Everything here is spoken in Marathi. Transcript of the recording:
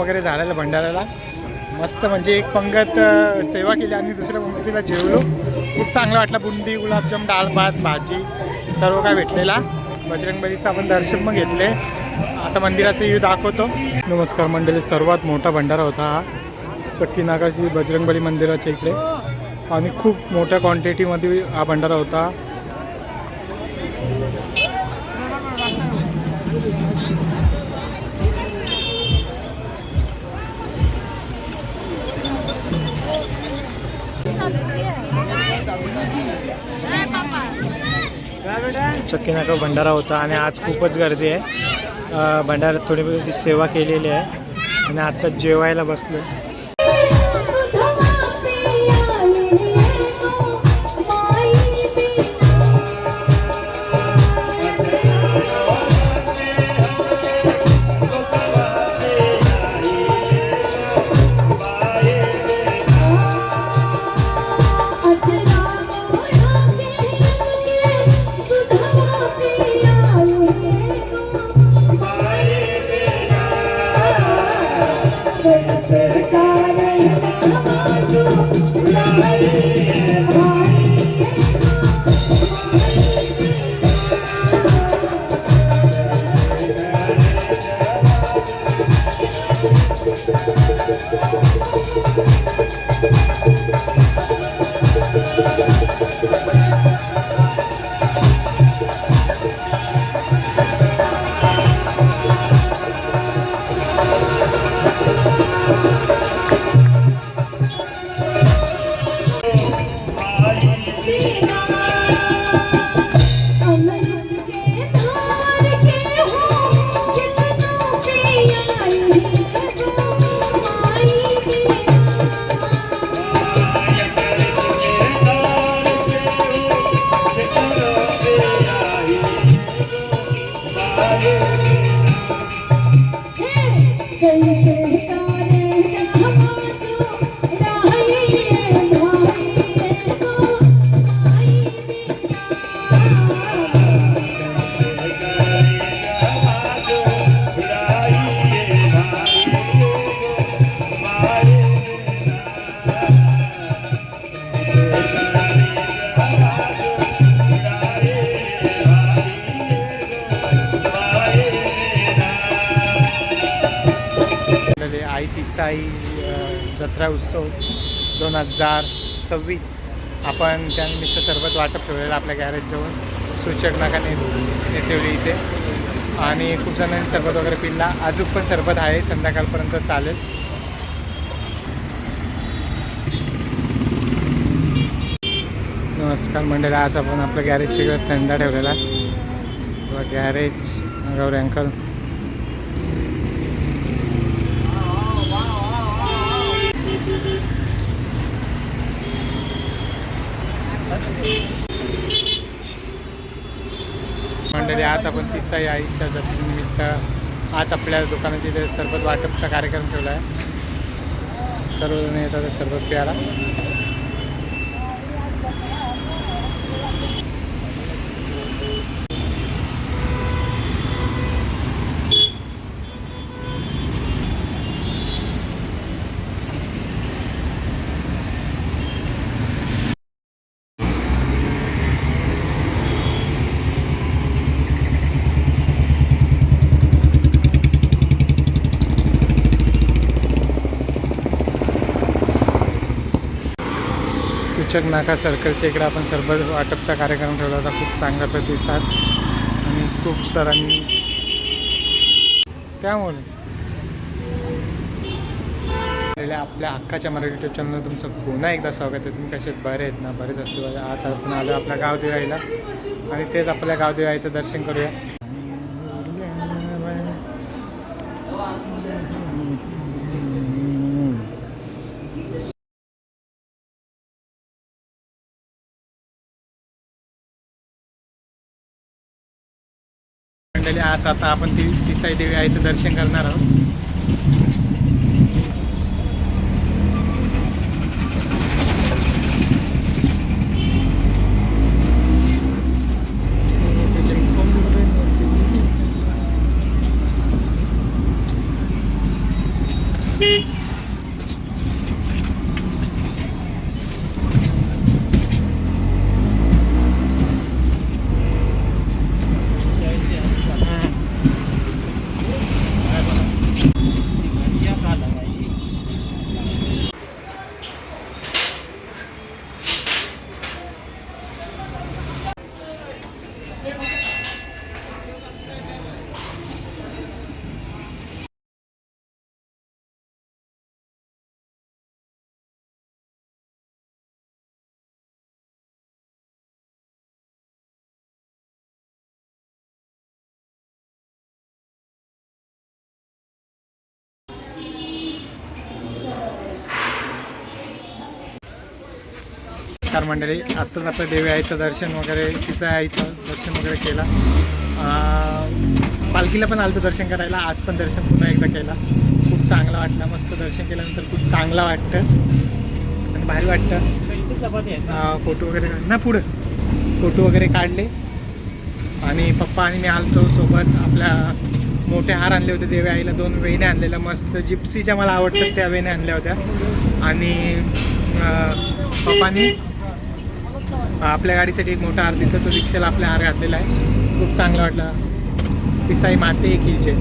वगैरे झालेलं भंडाऱ्याला. मस्त म्हणजे एक पंगत सेवा केली आणि दुसऱ्या पंगतीला जेवलो. खूप चांगलं वाटलं. बुंदी, गुलाबजाम, डाळ भात, भाजी सर्व काय भेटलेला. बजरंगबलीचं आपण दर्शन पण घेतले. आता मंदिराचं व्ह्यू दाखवतो. नमस्कार मंडळी, सर्वात मोठा भंडारा होता हा चक्की नाकाशी बजरंगबली मंदिराच्या इकडे आणि खूप मोठ्या क्वांटिटीमध्ये हा भंडारा होता. चक्की नाका भंडारा होता आणि आज खूपच गर्दी आहे. भंडाऱ्यात थोडी सेवा केलेली आहे आणि आता जेवायला बसलो. आई तिसाई जत्रा उत्सव 2026 आपण त्यानिमित्त सरबत वाटप ठेवलेलं आपल्या गॅरेजजवळ सूचक नाकाने ठेवले इथे आणि खूप जणांनी सरबत वगैरे पिला. अजून पण सरबत आहे, संध्याकाळपर्यंत चालेल. नमस्कार मंडळी, आज आपण आपल्या गॅरेजच्या इकडे थंडा ठेवलेला गॅरेज गौरी अंकल. मंडळी, आज आपण तिसाई आईच्या जत्रेनिमित्त आज आपल्या दुकानाची इथे सरबत वाटपचा कार्यक्रम ठेवला आहे. सर्वजण येतात सरबत प्यायला. सूचक नाका सर्कलच्या इकडे आपण सरबत वाटपचा कार्यक्रम ठेवला होता. खूप चांगला प्रतिसाद आणि खूप सरांनी त्यामुळे आपल्या हक्काच्या मराठी यूट्यूब चॅनलवर तुमचं पुन्हा एकदा स्वागत आहे. तुम्ही कसे बरे आहेत ना? बरेच असले. आज आपण आलो आपल्या गावदेवाईला आणि तेच आपल्या गावदेवाईचं दर्शन करूया. आज आता आपण तिसाई देवी आईचं दर्शन करणार आहोत. नमस्कार मंडळी. आत्ताच आपलं देवी आईचं दर्शन वगैरे, किसा आईचं दर्शन वगैरे केला. पालखीला पण आलं दर्शन करायला. आज पण दर्शन पुन्हा एकदा केला. खूप चांगलं वाटलं. मस्त दर्शन केल्यानंतर खूप चांगलं वाटतं आणि भारी वाटतं. फोटो वगैरे ना पुढं फोटो वगैरे काढले आणि पप्पा आणि मी आलतो सोबत. आपल्या मोठे हार आणले होते देवी आईला. 2 वेण्या आणलेल्या मस्त जिप्सीच्या मला आवडतात त्या वेण्या आणल्या होत्या. आणि पप्पानी आपल्या गाडीसाठी एक मोठा हार दिला. तो रिक्षाला आपल्या हार घातलेला आहे. खूप चांगलं वाटलं. पिसाई माते की जय.